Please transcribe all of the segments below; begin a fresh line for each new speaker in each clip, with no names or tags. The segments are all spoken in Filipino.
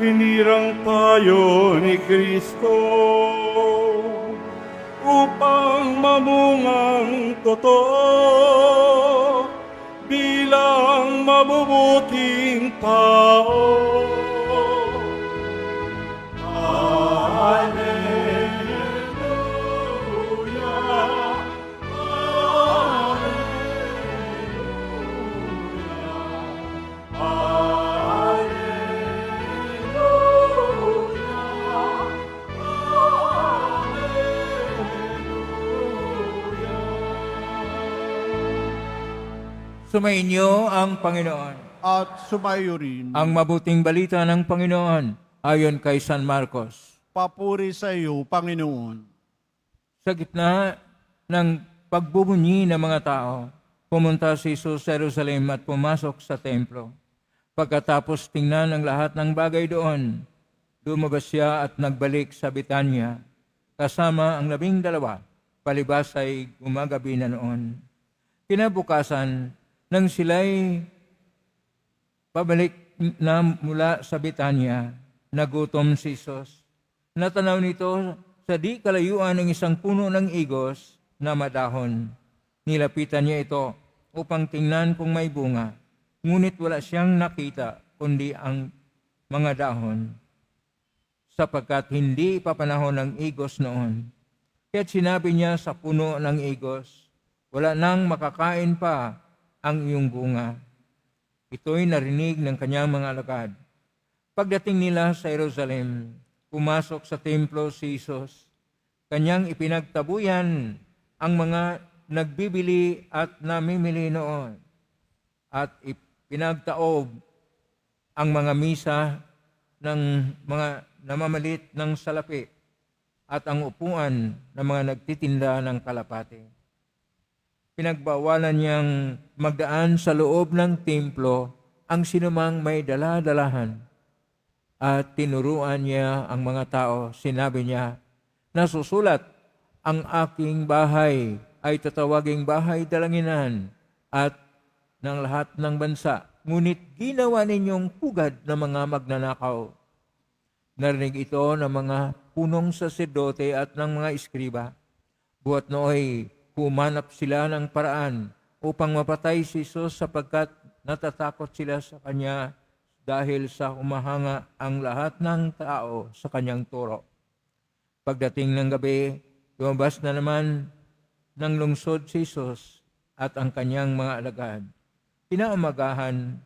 hinirang tayo ni Kristo upang mamungang totoo bilang mabubuting tao.
Sumainyo ang Panginoon.
At sumayo rin.
Ang mabuting balita ng Panginoon ayon kay San Marcos.
Papuri sa iyo, Panginoon.
Sa gitna ng pagbubunyi ng mga tao, pumunta si Jesus sa Jerusalem at pumasok sa templo. Pagkatapos tingnan ang lahat ng bagay doon, lumabas siya at nagbalik sa Betanya, kasama ang 12, palibas ay gumagabi na noon. Kinabukasan, nang sila'y pabalik na mula sa Betanya, nagutom si Jesus. Natanaw nito sa di kalayuan ng isang puno ng igos na madahon. Nilapitan niya ito upang tingnan kung may bunga. Ngunit wala siyang nakita kundi ang mga dahon, sapagkat hindi papanahon ng igos noon. Kaya't sinabi niya sa puno ng igos, wala nang makakain pa ang iyong bunga. Ito'y narinig ng kanyang mga alagad. Pagdating nila sa Jerusalem, pumasok sa templo si Jesus. Kanyang ipinagtabuyan ang mga nagbibili at namimili noon at ipinagtaob ang mga misa ng mga namamalit ng salapi at ang upuan ng mga nagtitinda ng kalapate. Pinagbawalan niyang magdaan sa loob ng templo ang sinumang may dala-dalahan at tinuruan niya ang mga tao. Sinabi niya, nasusulat, ang aking bahay ay tatawaging bahay dalanginan at ng lahat ng bansa. Ngunit ginawa ninyong pugad ng mga magnanakaw. Narinig ito ng mga punong saserdote at ng mga iskriba. Buhat nooy, humanap sila ng paraan upang mapatay si Jesus sapagkat natatakot sila sa kanya dahil sa humahanga ang lahat ng tao sa kanyang turo. Pagdating ng gabi, lumabas na naman ng lungsod si Jesus at ang kanyang mga alagad. Pinaumagahan,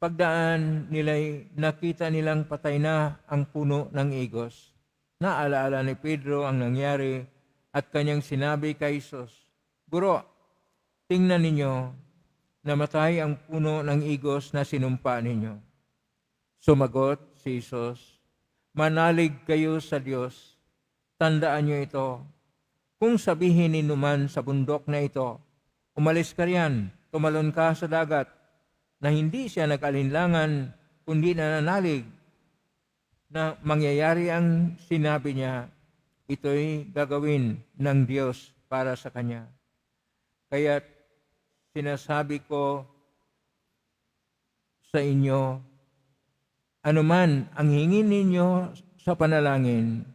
pagdaan nila'y nakita nilang patay na ang puno ng igos. Naalaala ni Pedro ang nangyari at kanyang sinabi kay Jesus, Guro, tingnan ninyo, namatay ang puno ng igos na sinumpa ninyo. Sumagot si Jesus, manalig kayo sa Diyos. Tandaan niyo ito. Kung sabihin ninyo man sa bundok na ito, umalis ka riyan, tumalon ka sa dagat, na hindi siya nag-alinlangan, kundi nananalig, na mangyayari ang sinabi niya, ito'y gagawin ng Diyos para sa kanya. Kaya sinasabi ko sa inyo, anuman ang hingin ninyo sa panalangin,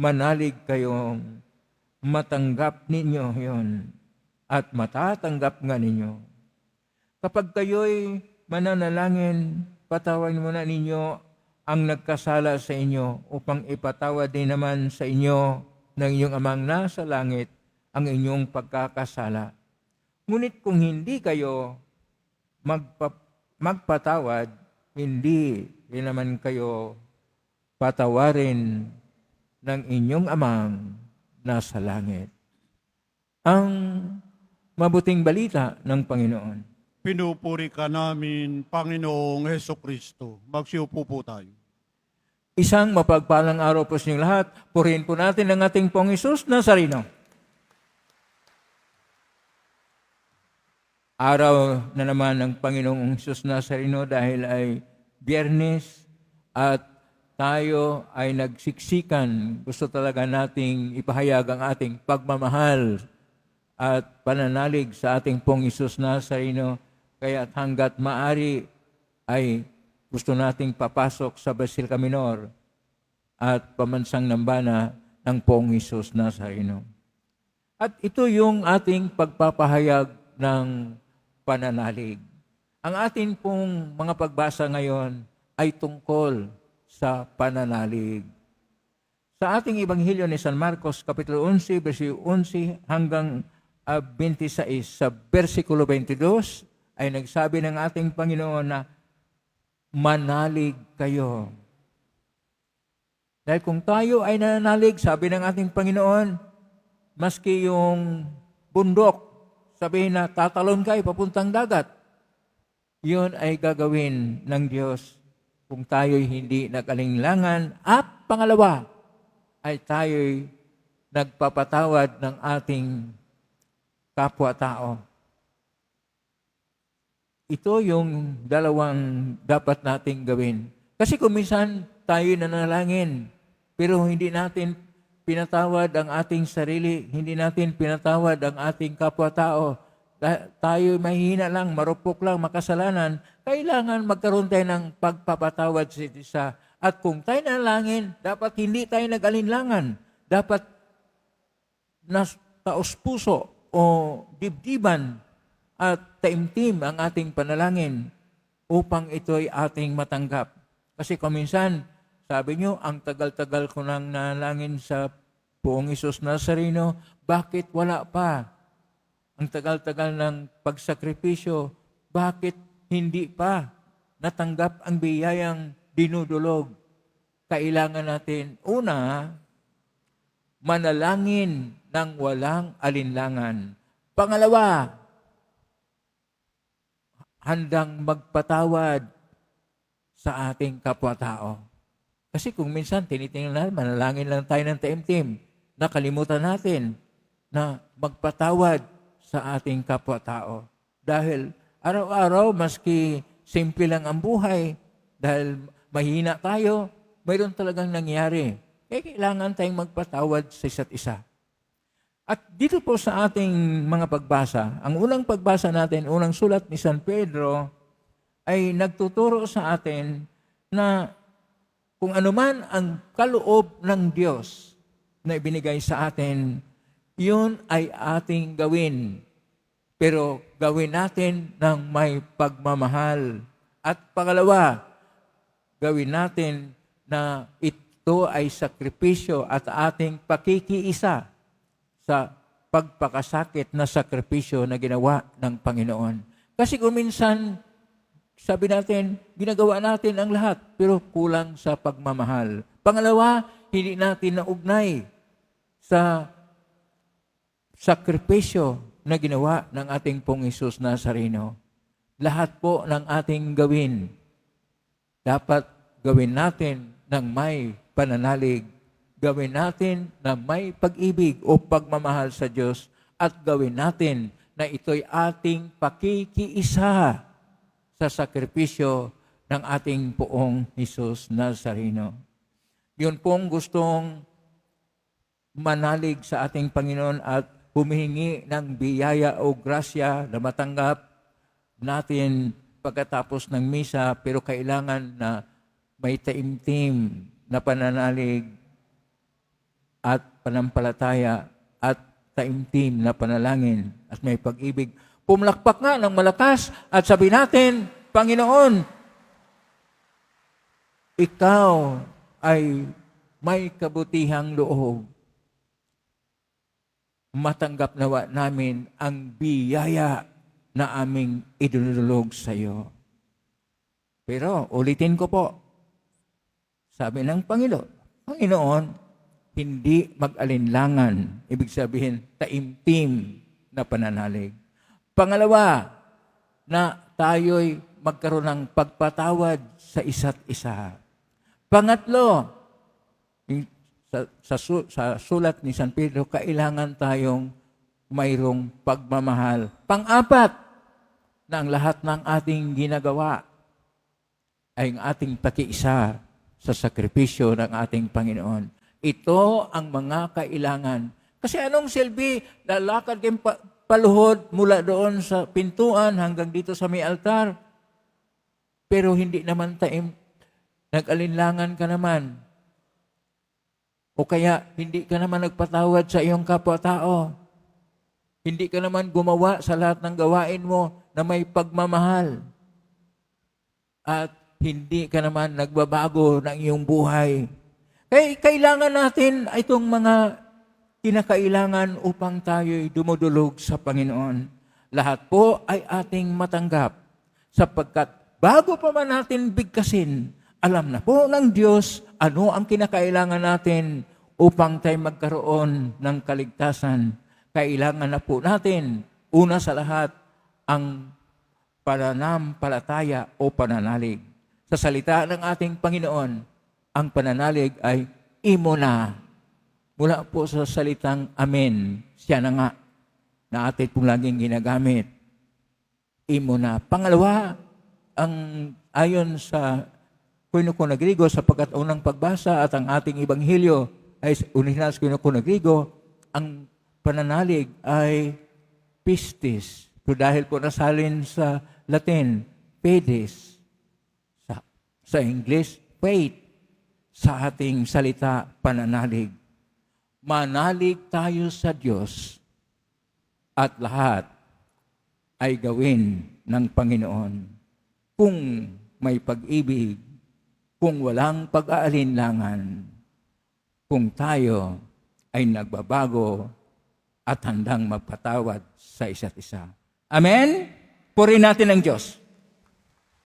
manalig kayong matanggap ninyo yon at matatanggap nga ninyo. Kapag kayo'y mananalangin, patawarin muna ninyo ang nagkasala sa inyo upang ipatawad din naman sa inyo ng inyong amang nasa langit ang inyong pagkakasala. Ngunit kung hindi kayo magpatawad, hindi rin naman kayo patawarin ng inyong amang nasa langit. Ang mabuting balita ng Panginoon.
Pinupuri ka namin, Panginoong Hesukristo. Magsiupo po tayo.
Isang mapagpalang araw po sa inyong lahat. Purihin po natin ang ating Pong Hesus Nazareno. Araw na naman ng Panginoong Hesus Nazareno dahil ay Biyernes at tayo ay nagsiksikan. Gusto talaga nating ipahayag ang ating pagmamahal at pananalig sa ating Pong Hesus Nazareno. Kaya hanggat maari ay gusto nating papasok sa Basilica Minor at pamansang nambana ng Poong Hesus Nazareno. At ito yung ating pagpapahayag ng pananalig. Ang atin pong mga pagbasa ngayon ay tungkol sa pananalig. Sa ating Ebanghelyo ni San Marcos, Kapitulo 11, versikulo 11 hanggang 26, sa versikulo 22, ay nagsabi ng ating Panginoon na manalig kayo. Dahil kung tayo ay nananalig, sabi ng ating Panginoon, maski yung bundok, sabihin na tatalon kayo papuntang dagat, yun ay gagawin ng Diyos kung tayo'y hindi nag-alinlangan. At pangalawa, ay tayo'y nagpapatawad ng ating kapwa-tao. Ito yung dalawang dapat nating gawin. Kasi kung minsan tayo'y nanalangin, pero hindi natin pinatawad ang ating sarili, hindi natin pinatawad ang ating kapwa-tao, tayo mahihina lang, marupok lang, makasalanan, kailangan magkaroon tayo ng pagpapatawad sa isa. At kung tayo nanalangin, dapat hindi tayo nag-alinlangan. Dapat taos puso o dibdiban at taimtim ang ating panalangin upang ito'y ating matanggap. Kasi kung minsan, sabi nyo, ang tagal-tagal ko nang nanalangin sa Poong Hesus Nazareno, bakit wala pa? Ang tagal-tagal ng pagsakripisyo, bakit hindi pa natanggap ang biyayang dinudulog? Kailangan natin, una, manalangin ng walang alinlangan. Pangalawa, handang magpatawad sa ating kapwa-tao. Kasi kung minsan tinitingnan natin, manalangin lang tayo ng taimtim, nakalimutan natin na magpatawad sa ating kapwa-tao. Dahil araw-araw, maski simple lang ang buhay, dahil mahina tayo, mayroon talagang nangyari. Kaya kailangan tayong magpatawad sa isa't isa. At dito po sa ating mga pagbasa, ang unang pagbasa natin, unang sulat ni San Pedro, ay nagtuturo sa atin na kung anuman ang kaloob ng Diyos na ibinigay sa atin, yun ay ating gawin. Pero gawin natin ng may pagmamahal. At pangalawa, gawin natin na ito ay sakripisyo at ating pakikiisa sa pagpakasakit na sakripisyo na ginawa ng Panginoon. Kasi kung minsan, sabi natin, ginagawa natin ang lahat, pero kulang sa pagmamahal. Pangalawa, hindi natin naugnay sa sakripisyo na ginawa ng ating Pong Hesus Nazareno. Lahat po ng ating gawin, dapat gawin natin ng may pananalig, gawin natin na may pag-ibig o pagmamahal sa Diyos, at gawin natin na ito'y ating pakikiisa sa sakripisyo ng ating Poong Hesus Nazareno. Yun pong gustong manalig sa ating Panginoon at humihingi ng biyaya o grasya na matanggap natin pagkatapos ng misa, pero kailangan na may taimtim na pananalig at panampalataya at taimtim na panalangin at may pag-ibig. Pumlakpak nga ng malakas at sabi natin, Panginoon, Ikaw ay may kabutihang loob. Matanggap nawa namin ang biyaya na aming idinulog sa iyo. Pero ulitin ko po, sabi ng Panginoon, hindi mag-alinlangan. Ibig sabihin, taimtim na pananalig. Pangalawa, na tayo'y magkaroon ng pagpatawad sa isa't isa. Pangatlo, sa sulat ni San Pedro, kailangan tayong mayroong pagmamahal. Pang-apat, na ang lahat ng ating ginagawa ay ang ating pakiisa sa sakripisyo ng ating Panginoon. Ito ang mga kailangan. Kasi anong silbi? Lalakad kayong paluhod mula doon sa pintuan hanggang dito sa may altar. pero hindi naman tayo nag-alinlangan ka naman. O kaya hindi ka naman nagpatawad sa iyong kapwa-tao. Hindi ka naman gumawa sa lahat ng gawain mo na may pagmamahal. At hindi ka naman nagbabago ng iyong buhay. Kailangan natin itong mga kinakailangan upang tayo'y dumudulog sa Panginoon. Lahat po ay ating matanggap sapagkat bago pa man natin bigkasin, alam na po ng Diyos ano ang kinakailangan natin upang tayo magkaroon ng kaligtasan. Kailangan na po natin, una sa lahat, ang pananampalataya o pananalig. Sa salita ng ating Panginoon, ang pananalig ay imona. Mula po sa salitang amen, siya na nga na atin pong laging ginagamit. Imona. Pangalawa, ang ayon sa Koinokona Griego, sapagkat unang pagbasa at ang ating Ebanghelyo ay unihin sa Koinokona Griego, ang pananalig ay pistis. So dahil po nasalin sa Latin, pedes. Sa English, faith. Sa ating salita, pananalig. Manalig tayo sa Diyos at lahat ay gawin ng Panginoon. Kung may pag-ibig, kung walang pag-aalinlangan, kung tayo ay nagbabago at handang magpatawad sa isa't isa. Amen? Purihin natin ang Diyos.